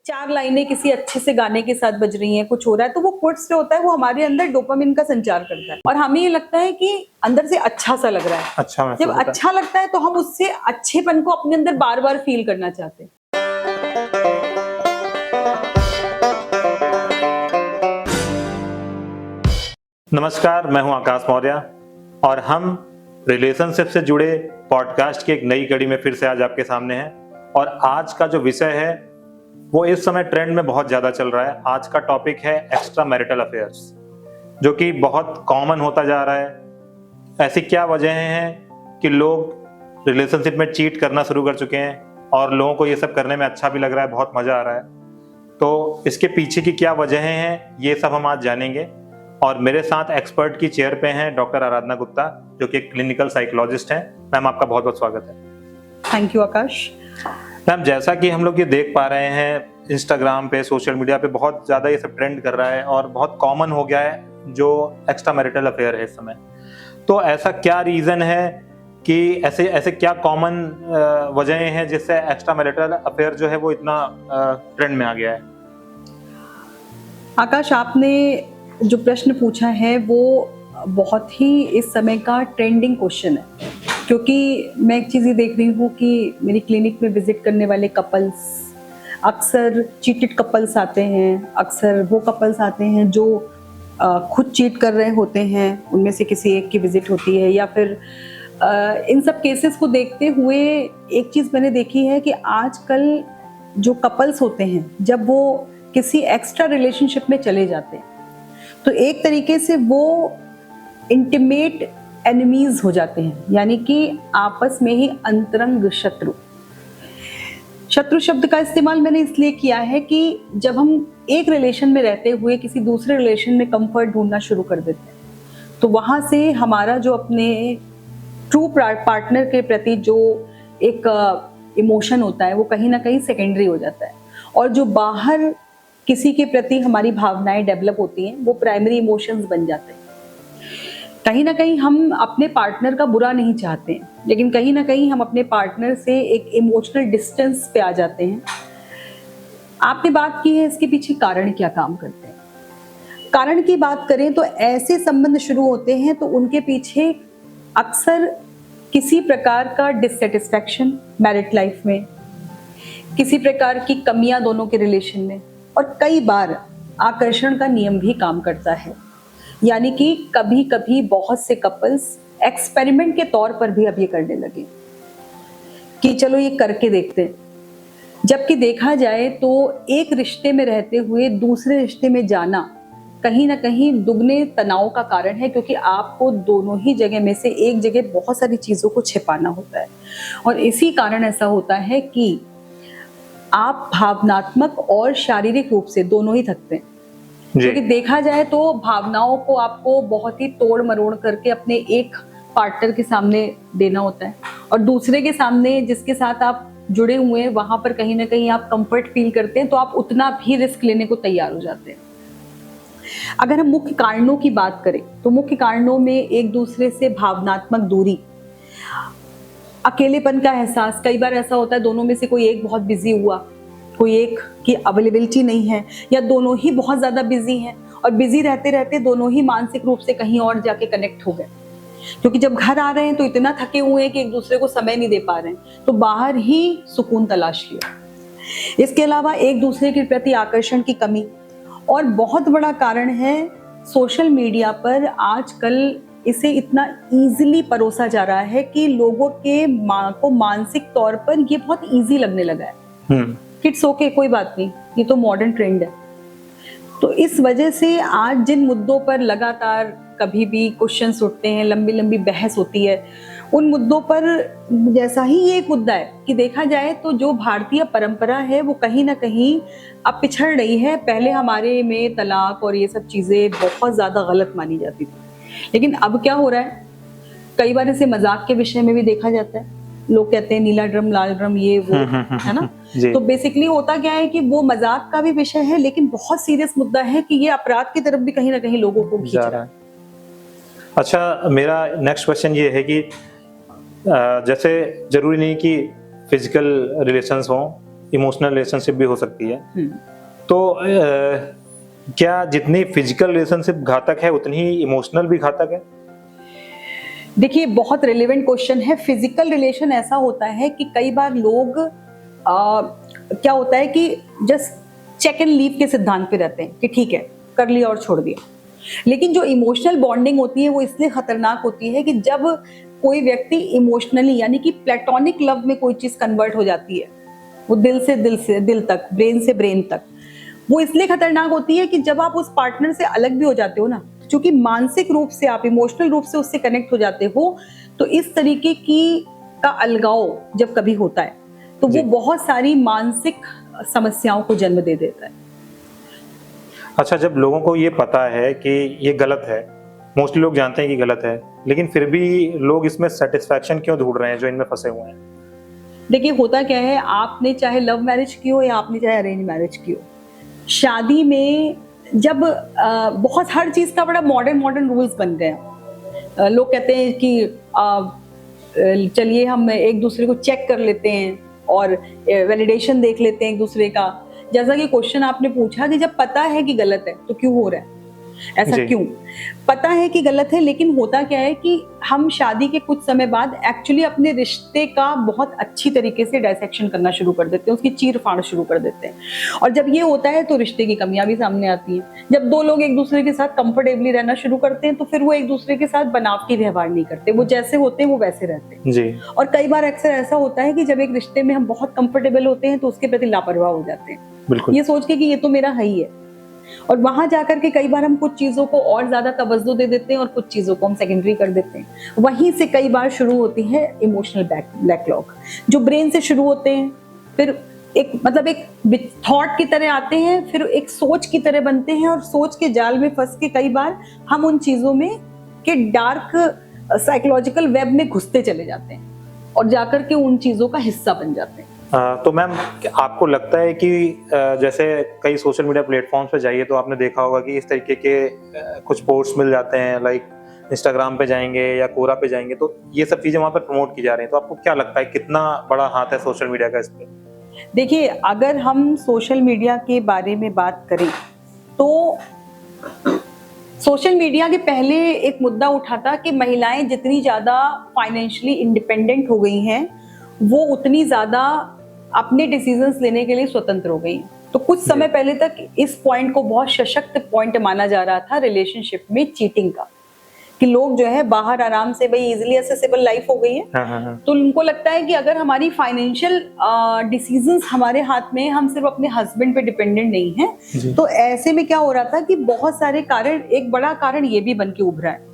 4 लाइनें किसी अच्छे से गाने के साथ बज रही हैं, कुछ हो रहा है, तो वो क्विट्स जो होता है वो हमारे अंदर डोपामिन का संचार करता है और हमें ये लगता है कि अंदर से अच्छा सा लग रहा है। अच्छा महसूस जब होता है। अच्छा लगता है तो हम उससे अच्छेपन को अपने अंदर बार-बार फील करना चाहते हैं। नमस्कार, मैं हूं आकाश मौर्य और हम रिलेशनशिप से जुड़े पॉडकास्ट की एक नई कड़ी में फिर से आज आपके सामने हैं। और आज का जो विषय है वो इस समय ट्रेंड में बहुत ज़्यादा चल रहा है। आज का टॉपिक है एक्स्ट्रा मैरिटल अफेयर्स, जो कि बहुत कॉमन होता जा रहा है। ऐसी क्या वजहें हैं कि लोग रिलेशनशिप में चीट करना शुरू कर चुके हैं और लोगों को ये सब करने में अच्छा भी लग रहा है, बहुत मज़ा आ रहा है। तो इसके पीछे की क्या वजहें हैं, ये सब हम आज जानेंगे। और मेरे साथ एक्सपर्ट की चेयर पे हैं डॉक्टर आराधना गुप्ता, जो कि एक क्लिनिकल साइकोलॉजिस्ट हैं। मैम, आपका बहुत बहुत स्वागत है। Thank you Akash. मैम, जैसा कि हम लोग ये देख पा रहे हैं इंस्टाग्राम पे, सोशल मीडिया पे बहुत ज़्यादा ये सब ट्रेंड कर रहा है और बहुत कॉमन हो गया है जो एक्स्ट्रा मैरिटल अफेयर है इस समय। तो ऐसा क्या रीज़न है कि ऐसे क्या कॉमन वजहें हैं जिससे एक्स्ट्रा मैरिटल अफेयर जो है वो इतना ट्रेंड में आ गया है? आकाश, आपने जो प्रश्न पूछा है वो बहुत ही इस समय का ट्रेंडिंग क्वेश्चन है, क्योंकि मैं एक चीज़ ये देख रही हूँ कि मेरी क्लिनिक में विजिट करने वाले कपल्स अक्सर चीटेड कपल्स आते हैं। अक्सर वो कपल्स आते हैं जो खुद चीट कर रहे होते हैं, उनमें से किसी एक की विजिट होती है। या फिर इन सब केसेस को देखते हुए एक चीज़ मैंने देखी है कि आजकल जो कपल्स होते हैं जब वो किसी एक्स्ट्रा रिलेशनशिप में चले जाते हैं तो एक तरीके से वो इंटीमेट एनिमीज हो जाते हैं, यानी कि आपस में ही अंतरंग शत्रु। शत्रु शब्द का इस्तेमाल मैंने इसलिए किया है कि जब हम एक रिलेशन में रहते हुए किसी दूसरे रिलेशन में कंफर्ट ढूंढना शुरू कर देते हैं तो वहां से हमारा जो अपने ट्रू पार्टनर के प्रति जो एक इमोशन होता है वो कहीं ना कहीं सेकेंडरी हो जाता है, और जो बाहर किसी के प्रति हमारी भावनाएं डेवलप होती हैं वो प्राइमरी इमोशंस बन जाते हैं। कहीं ना कहीं हम अपने पार्टनर का बुरा नहीं चाहते हैं, लेकिन कहीं ना कहीं हम अपने पार्टनर से एक इमोशनल डिस्टेंस पे आ जाते हैं। आपने बात की है इसके पीछे कारण क्या काम करते हैं। कारण की बात करें तो ऐसे संबंध शुरू होते हैं तो उनके पीछे अक्सर किसी प्रकार का डिससेटिस्फैक्शन मैरिड लाइफ में, किसी प्रकार की कमियां दोनों के रिलेशन में, और कई बार आकर्षण का नियम भी काम करता है। यानी कि कभी कभी बहुत से कपल्स एक्सपेरिमेंट के तौर पर भी अब ये करने लगे कि चलो ये करके देखते हैं, जबकि देखा जाए तो एक रिश्ते में रहते हुए दूसरे रिश्ते में जाना कहीं ना कहीं दुगने तनाव का कारण है, क्योंकि आपको दोनों ही जगह में से एक जगह बहुत सारी चीज़ों को छिपाना होता है। और इसी कारण ऐसा होता है कि आप भावनात्मक और शारीरिक रूप से दोनों ही थकते हैं, क्योंकि देखा जाए तो भावनाओं को आपको बहुत ही तोड़ मरोड़ करके अपने एक पार्टनर के सामने देना होता है, और दूसरे के सामने जिसके साथ आप जुड़े हुए हैं वहां पर कहीं ना कहीं आप कंफर्ट फील करते हैं, तो आप उतना भी रिस्क लेने को तैयार हो जाते हैं। अगर हम मुख्य कारणों की बात करें तो मुख्य कारणों में एक दूसरे से भावनात्मक दूरी, अकेलेपन का एहसास। कई बार ऐसा होता है दोनों में से कोई एक बहुत बिजी हुआ, कोई एक की अवेलेबिलिटी नहीं है, या दोनों ही बहुत ज़्यादा बिजी हैं और बिजी रहते रहते दोनों ही मानसिक रूप से कहीं और जाके कनेक्ट हो गए, क्योंकि जब घर आ रहे हैं तो इतना थके हुए हैं कि एक दूसरे को समय नहीं दे पा रहे हैं, तो बाहर ही सुकून तलाश लिया। इसके अलावा एक दूसरे के प्रति आकर्षण की कमी, और बहुत बड़ा कारण है सोशल मीडिया पर आजकल इसे इतना इजीली परोसा जा रहा है कि लोगों के को मानसिक तौर पर ये बहुत इजी लगने लगा है। इट्स ओके, कोई बात नहीं, ये तो मॉडर्न ट्रेंड है। तो इस वजह से आज जिन मुद्दों पर लगातार कभी भी क्वेश्चंस उठते हैं, लंबी लंबी बहस होती है, उन मुद्दों पर जैसा ही ये एक मुद्दा है कि देखा जाए तो जो भारतीय परंपरा है वो कहीं ना कहीं अब पिछड़ रही है। पहले हमारे में तलाक और ये सब चीज़ें बहुत ज़्यादा गलत मानी जाती थी, लेकिन अब क्या हो रहा है, कई बार इसे मजाक के विषय में भी देखा जाता है। लोग कहते हैं नीला ड्रम लाल ड्रम, ये वो, है ना। तो बेसिकली होता क्या है कि वो मजाक का भी विषय है, लेकिन बहुत सीरियस मुद्दा है कि ये अपराध की तरफ भी कहीं ना कहीं लोगों को खींच रहा है। अच्छा, मेरा नेक्स्ट क्वेश्चन ये है कि जैसे जरूरी नहीं कि फिजिकल रिलेशंस हों, इमोशनल रिलेशनशिप भी हो सकती है। तो क्या जितनी फिजिकल रिलेशनशिप घातक है उतनी ही इमोशनल भी घातक है? देखिए, बहुत रिलेवेंट क्वेश्चन है। फिजिकल रिलेशन ऐसा होता है कि कई बार लोग क्या होता है कि जस्ट चेक एंड लीव के सिद्धांत पे रहते हैं कि ठीक है, कर लिया और छोड़ दिया। लेकिन जो इमोशनल बॉन्डिंग होती है वो इसलिए खतरनाक होती है कि जब कोई व्यक्ति इमोशनली यानी कि प्लेटोनिक लव में कोई चीज कन्वर्ट हो जाती है, वो दिल से दिल तक, ब्रेन से ब्रेन तक, वो इसलिए खतरनाक होती है कि जब आप उस पार्टनर से अलग भी हो जाते हो ना, क्योंकि मानसिक रूप से आप इमोशनल रूप से उससे कनेक्ट हो जाते हो, तो इस तरीके की का अलगाव जब कभी होता है तो वो बहुत सारी मानसिक समस्याओं को जन्म दे देता है। अच्छा, जब लोगों को ये पता है कि ये गलत है, मोस्टली लोग जानते हैं कि गलत है, लेकिन फिर भी लोग इसमें सेटिस्फैक्शन क्यों ढूंढ रहे हैं जो इनमें फंसे हुए हैं? देखिए, होता क्या है, आपने चाहे लव मैरिज की हो या आपने चाहे अरेंज मैरिज की हो, शादी में जब बहुत हर चीज का बड़ा मॉडर्न रूल्स बन गए हैं। लोग कहते हैं कि चलिए हम एक दूसरे को चेक कर लेते हैं और वैलिडेशन देख लेते हैं एक दूसरे का। जैसा कि क्वेश्चन आपने पूछा कि जब पता है कि गलत है तो क्यों हो रहा है ऐसा, क्यों पता है कि गलत है, लेकिन होता क्या है कि हम शादी के कुछ समय बाद एक्चुअली अपने रिश्ते का बहुत अच्छी तरीके से डायसेक्शन करना शुरू कर देते हैं, उसकी चीर फाड़ शुरू कर देते हैं। और जब ये होता है तो रिश्ते की कमियां भी सामने आती हैं। जब दो लोग एक दूसरे के साथ कंफर्टेबली रहना शुरू करते हैं तो फिर वो एक दूसरे के साथ बनावटी व्यवहार नहीं करते, वो जैसे होते हैं वो वैसे रहते हैं जी। और कई बार अक्सर ऐसा होता है कि जब एक रिश्ते में हम बहुत कंफर्टेबल होते हैं तो उसके प्रति लापरवाह हो जाते हैं, बिल्कुल, ये सोच के कि ये तो मेरा है ही है। और वहां जाकर के कई बार हम कुछ चीजों को और ज्यादा तवज्जो दे देते हैं और कुछ चीजों को हम सेकेंडरी कर देते हैं। वहीं से कई बार शुरू होती है इमोशनल बैकलॉग, जो ब्रेन से शुरू होते हैं, फिर एक थॉट की तरह आते हैं, फिर एक सोच की तरह बनते हैं और सोच के जाल में फंस के कई बार हम उन चीजों में के डार्क साइकोलॉजिकल वेब में घुसते चले जाते हैं और जाकर के उन चीजों का हिस्सा बन जाते हैं। तो मैम, आपको लगता है कि जैसे कई सोशल मीडिया प्लेटफॉर्म्स पे जाइए तो आपने देखा होगा कि इस तरीके के कुछ पोस्ट मिल जाते हैं, लाइक इंस्टाग्राम पे जाएंगे या कोरा पे जाएंगे तो ये सब चीजें वहां पर प्रमोट की जा रही हैं, तो आपको क्या लगता है कितना बड़ा हाथ है सोशल मीडिया का इस पे? देखिए, अगर हम सोशल मीडिया के बारे में बात करें तो सोशल मीडिया के पहले एक मुद्दा उठा था कि महिलाएं जितनी ज्यादा फाइनेंशियली इंडिपेंडेंट हो गई हैं वो उतनी ज्यादा अपने डिसीजंस लेने के लिए स्वतंत्र हो गई हैं। तो कुछ समय पहले तक इस पॉइंट को बहुत सशक्त पॉइंट माना जा रहा था रिलेशनशिप में चीटिंग का, कि लोग जो है बाहर आराम से भाई इजीली एक्सेसिबल लाइफ हो गई है, तो उनको लगता है कि अगर हमारी फाइनेंशियल डिसीजंस हमारे हाथ में, हम सिर्फ अपने हस्बैंड पे डिपेंडेंट नहीं है। तो ऐसे में क्या हो रहा था कि बहुत सारे कारण, एक बड़ा कारण ये भी बन के उभरा है,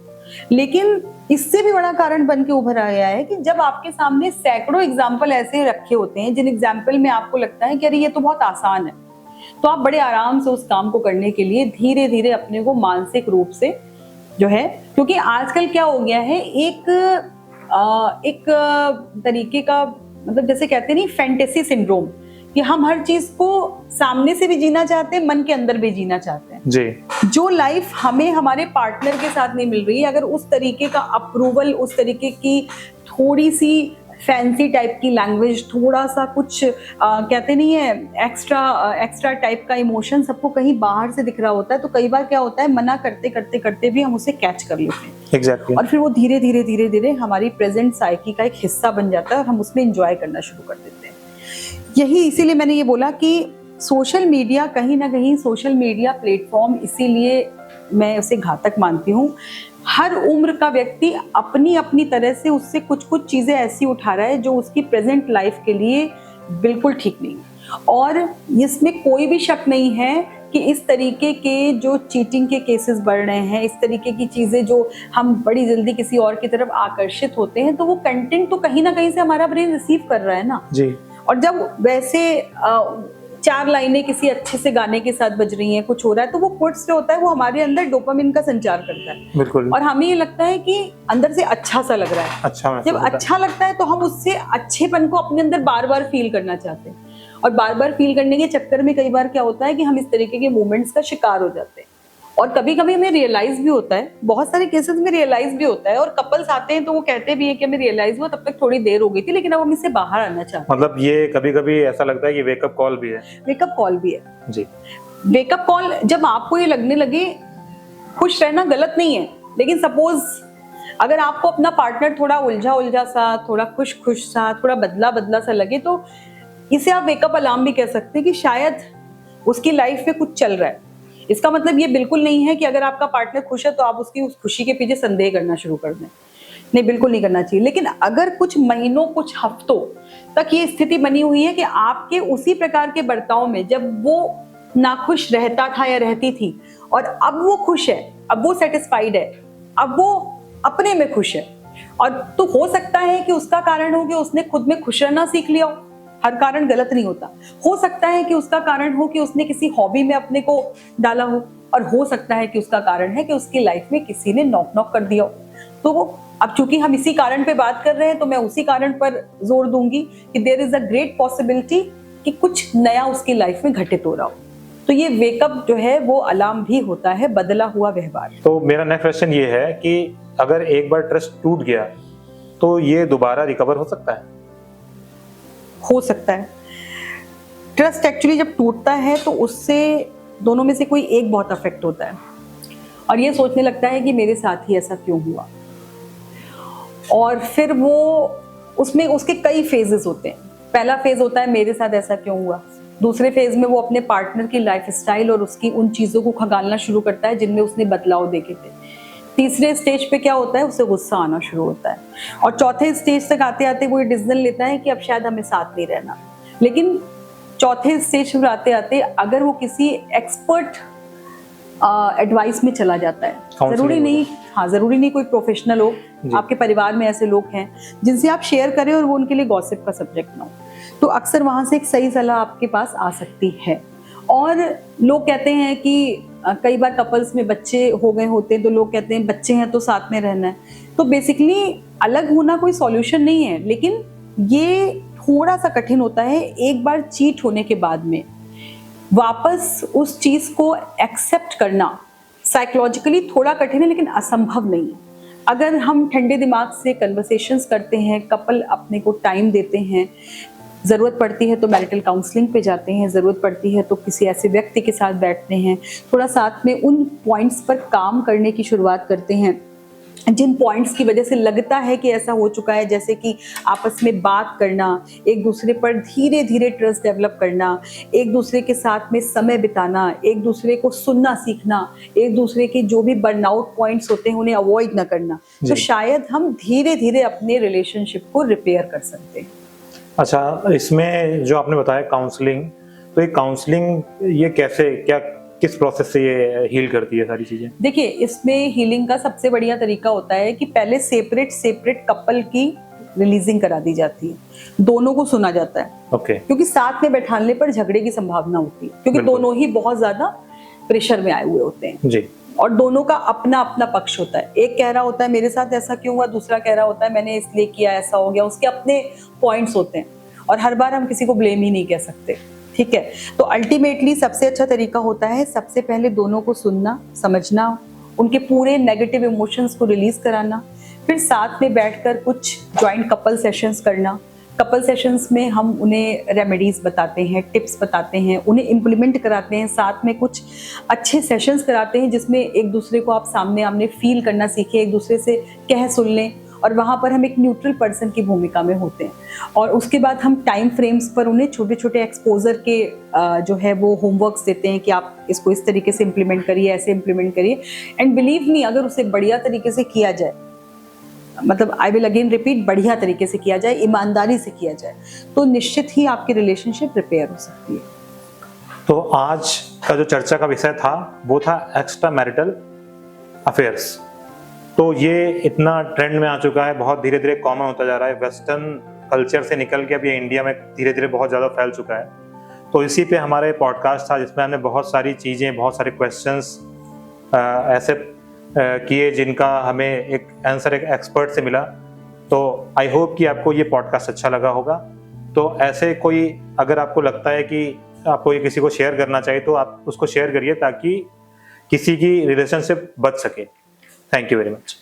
लेकिन इससे भी बड़ा कारण बन के उभर आया है कि जब आपके सामने सैकड़ों एग्जाम्पल ऐसे रखे होते हैं जिन एग्जाम्पल में आपको लगता है कि अरे ये तो बहुत आसान है, तो आप बड़े आराम से उस काम को करने के लिए धीरे धीरे अपने को मानसिक रूप से जो है, क्योंकि आजकल क्या हो गया है, एक तरीके का, मतलब जैसे कहते नहीं, फैंटेसी सिंड्रोम, कि हम हर चीज को सामने से भी जीना चाहते हैं, मन के अंदर भी जीना चाहते हैं जी। जो लाइफ हमें हमारे पार्टनर के साथ नहीं मिल रही है, अगर उस तरीके का अप्रूवल, उस तरीके की थोड़ी सी फैंसी टाइप की लैंग्वेज, थोड़ा सा कुछ कहते नहीं है एक्स्ट्रा टाइप का इमोशन सबको कहीं बाहर से दिख रहा होता है, तो कई बार क्या होता है, मना करते करते करते भी हम उसे कैच कर लेते हैं। Exactly. और फिर वो धीरे धीरे हमारी प्रेजेंट साइकी का एक हिस्सा बन जाता है और हम उसमें एंजॉय करना शुरू कर देते हैं। यही इसीलिए मैंने ये बोला कि सोशल मीडिया, कहीं ना कहीं सोशल मीडिया प्लेटफॉर्म, इसीलिए मैं उसे घातक मानती हूँ। हर उम्र का व्यक्ति अपनी अपनी तरह से उससे कुछ कुछ चीजें ऐसी उठा रहा है जो उसकी प्रेजेंट लाइफ के लिए बिल्कुल ठीक नहीं, और इसमें कोई भी शक नहीं है कि इस तरीके के जो चीटिंग के केसेस बढ़ रहे हैं, इस तरीके की चीजें जो हम बड़ी जल्दी किसी और की तरफ आकर्षित होते हैं, तो वो कंटेंट तो कहीं ना कहीं से हमारा ब्रेन रिसीव कर रहा है ना जी। और जब वैसे 4 लाइनें किसी अच्छे से गाने के साथ बज रही हैं, कुछ हो रहा है, तो वो खुद से होता है, वो हमारे अंदर डोपामिन का संचार करता है। बिल्कुल। और हमें ये लगता है कि अंदर से अच्छा सा लग रहा है, अच्छा, जब अच्छा लगता है तो हम उससे अच्छेपन को अपने अंदर बार बार फील करना चाहते हैं, और बार बार फील करने के चक्कर में कई बार क्या होता है कि हम इस तरीके के मूवमेंट्स का शिकार हो जाते हैं। और कभी कभी हमें रियलाइज भी होता है, बहुत सारे केसेस में रियलाइज भी होता है, और कपल्स आते हैं तो वो कहते भी है कि हमें रियलाइज हुआ तब तक थोड़ी देर हो गई थी, लेकिन अब हम इससे बाहर आना चाहते हैं। मतलब ये कभी कभी ऐसा लगता है कि वेकअप कॉल भी है। वेकअप कॉल भी है जी। वेकअप कॉल, जब आपको ये लगने लगे, खुश रहना गलत नहीं है, लेकिन सपोज अगर आपको अपना पार्टनर थोड़ा उलझा उलझा सा, थोड़ा खुश खुश सा, थोड़ा बदला बदला सा लगे, तो इसे आप वेकअप अलार्म भी कह सकते हैं कि शायद उसकी लाइफ में कुछ चल रहा है। इसका मतलब ये बिल्कुल नहीं है कि अगर आपका पार्टनर खुश है तो आप उसकी उस खुशी के पीछे संदेह करना शुरू कर दें, नहीं, बिल्कुल नहीं करना चाहिए। लेकिन अगर कुछ महीनों, कुछ हफ्तों तक ये स्थिति बनी हुई है कि आपके उसी प्रकार के बर्ताव में, जब वो नाखुश रहता था या रहती थी और अब वो खुश है, अब वो सेटिस्फाइड है, अब वो अपने में खुश है, और तो हो सकता है कि उसका कारण हो कि उसने खुद में खुश रहना सीख लिया हो। हर कारण गलत नहीं होता। हो सकता है कि उसका कारण हो कि उसने किसी हॉबी में अपने को डाला हो, और हो सकता है कि उसका कारण है कि उसकी लाइफ में किसी ने नॉक नॉक कर दिया हो। तो अब चूंकि हम इसी कारण पे बात कर रहे हैं, तो मैं उसी कारण पर जोर दूंगी कि there is a great possibility कि कुछ नया उसकी लाइफ में घटित हो रहा हो। तो ये वेकअप जो है वो अलार्म भी होता है, बदला हुआ व्यवहार। तो मेरा नेक्स्ट क्वेश्चन ये है कि अगर एक बार ट्रस्ट टूट गया तो ये दोबारा रिकवर हो सकता है? हो सकता है। ट्रस्ट एक्चुअली जब टूटता है तो उससे दोनों में से कोई एक बहुत अफेक्ट होता है, और ये सोचने लगता है कि मेरे साथ ही ऐसा क्यों हुआ। और फिर वो उसमें उसके कई फेजेस होते हैं। पहला फेज होता है मेरे साथ ऐसा क्यों हुआ। दूसरे फेज में वो अपने पार्टनर की लाइफस्टाइल और उसकी उन चीज़ों को खंगालना शुरू करता है जिनमें उसने बदलाव देखे थे। तीसरे स्टेज पे क्या होता है, उसे गुस्सा आना शुरू होता है, और चौथे स्टेज तक आते आते वो ये डिसीजन लेता है कि अब शायद हमें साथ नहीं रहना। लेकिन चौथे स्टेज पर आते आते अगर वो किसी एक्सपर्ट एडवाइस में चला जाता है, जरूरी नहीं, हाँ जरूरी नहीं कोई प्रोफेशनल हो, आपके परिवार में ऐसे लोग हैं जिनसे आप शेयर करें और वो उनके लिए गॉसिप का सब्जेक्ट ना हो, तो अक्सर वहां से एक सही सलाह आपके पास आ सकती है। और लोग कहते हैं कि कई बार कपल्स में बच्चे हो गए होते हैं तो लोग कहते हैं बच्चे हैं तो साथ में रहना है। तो बेसिकली अलग होना कोई सॉल्यूशन नहीं है, लेकिन ये थोड़ा सा कठिन होता है एक बार चीट होने के बाद में वापस उस चीज को एक्सेप्ट करना। साइकोलॉजिकली थोड़ा कठिन है लेकिन असंभव नहीं है। अगर हम ठंडे दिमाग से कन्वर्सेशंस करते हैं, कपल अपने को टाइम देते हैं, ज़रूरत पड़ती है तो मैरिटल काउंसलिंग पे जाते हैं, ज़रूरत पड़ती है तो किसी ऐसे व्यक्ति के साथ बैठते हैं, थोड़ा साथ में उन पॉइंट्स पर काम करने की शुरुआत करते हैं जिन पॉइंट्स की वजह से लगता है कि ऐसा हो चुका है, जैसे कि आपस में बात करना, एक दूसरे पर धीरे धीरे ट्रस्ट डेवलप करना, एक दूसरे के साथ में समय बिताना, एक दूसरे को सुनना सीखना, एक दूसरे के जो भी बर्नआउट पॉइंट्स होते हैं उन्हें अवॉइड ना करना। तो शायद हम धीरे धीरे अपने रिलेशनशिप को रिपेयर कर सकते हैं। अच्छा, इसमें जो आपने बताया काउंसलिंग, तो ये काउंसलिंग ये कैसे, क्या किस प्रोसेस से ये हील करती है सारी चीजें? देखिए, इसमें हीलिंग का सबसे बढ़िया तरीका होता है कि पहले सेपरेट कपल की रिलीजिंग करा दी जाती है, दोनों को सुना जाता है। ओके। क्योंकि साथ में बैठाने पर झगड़े की संभावना होती है, क्योंकि दोनों ही बहुत ज्यादा प्रेशर में आए हुए होते हैं जी, और दोनों का अपना अपना पक्ष होता है। एक कह रहा होता है मेरे साथ ऐसा क्यों हुआ, दूसरा कह रहा होता है मैंने इसलिए किया, ऐसा हो गया। उसके अपने पॉइंट्स होते हैं और हर बार हम किसी को ब्लेम ही नहीं कह सकते, ठीक है। तो अल्टीमेटली सबसे अच्छा तरीका होता है सबसे पहले दोनों को सुनना, समझना, उनके पूरे नेगेटिव इमोशंस को रिलीज कराना, फिर साथ में बैठकर कुछ जॉइंट कपल सेशंस करना। कपल सेशंस में हम उन्हें रेमेडीज बताते हैं, टिप्स बताते हैं, उन्हें इम्प्लीमेंट कराते हैं, साथ में कुछ अच्छे सेशंस कराते हैं जिसमें एक दूसरे को आप सामने आमने फील करना सीखें, एक दूसरे से कह सुन लें, और वहाँ पर हम एक न्यूट्रल पर्सन की भूमिका में होते हैं। और उसके बाद हम टाइम फ्रेम्स पर उन्हें छोटे छोटे एक्सपोजर के जो है वो होमवर्क्स देते हैं कि आप इसको इस तरीके से इम्प्लीमेंट करिए, ऐसे इम्प्लीमेंट करिए। एंड बिलीव मी, अगर उसे बढ़िया तरीके से किया जाए, मतलब आई विल अगेन रिपीट, बढ़िया तरीके से किया जाए, ईमानदारी से किया जाए, तो निश्चित ही आपकी रिलेशनशिप रिपेयर हो सकती है। तो आज का जो चर्चा का विषय था वो था एक्स्ट्रा मैरिटल अफेयर्स। तो ये इतना ट्रेंड में आ चुका है, बहुत धीरे धीरे कॉमन होता जा रहा है, वेस्टर्न कल्चर से निकल के अब ये इंडिया में धीरे धीरे बहुत ज़्यादा फैल चुका है। तो इसी पे हमारे पॉडकास्ट था जिसमें हमने बहुत सारी चीज़ें, बहुत सारे क्वेश्चंस ऐसे किए जिनका हमें एक आंसर एक एक्सपर्ट से मिला। तो आई होप कि आपको ये पॉडकास्ट अच्छा लगा होगा। तो ऐसे कोई अगर आपको लगता है कि आपको ये किसी को शेयर करना चाहिए तो आप उसको शेयर करिए, ताकि किसी की रिलेशनशिप बच सके। Thank you very much.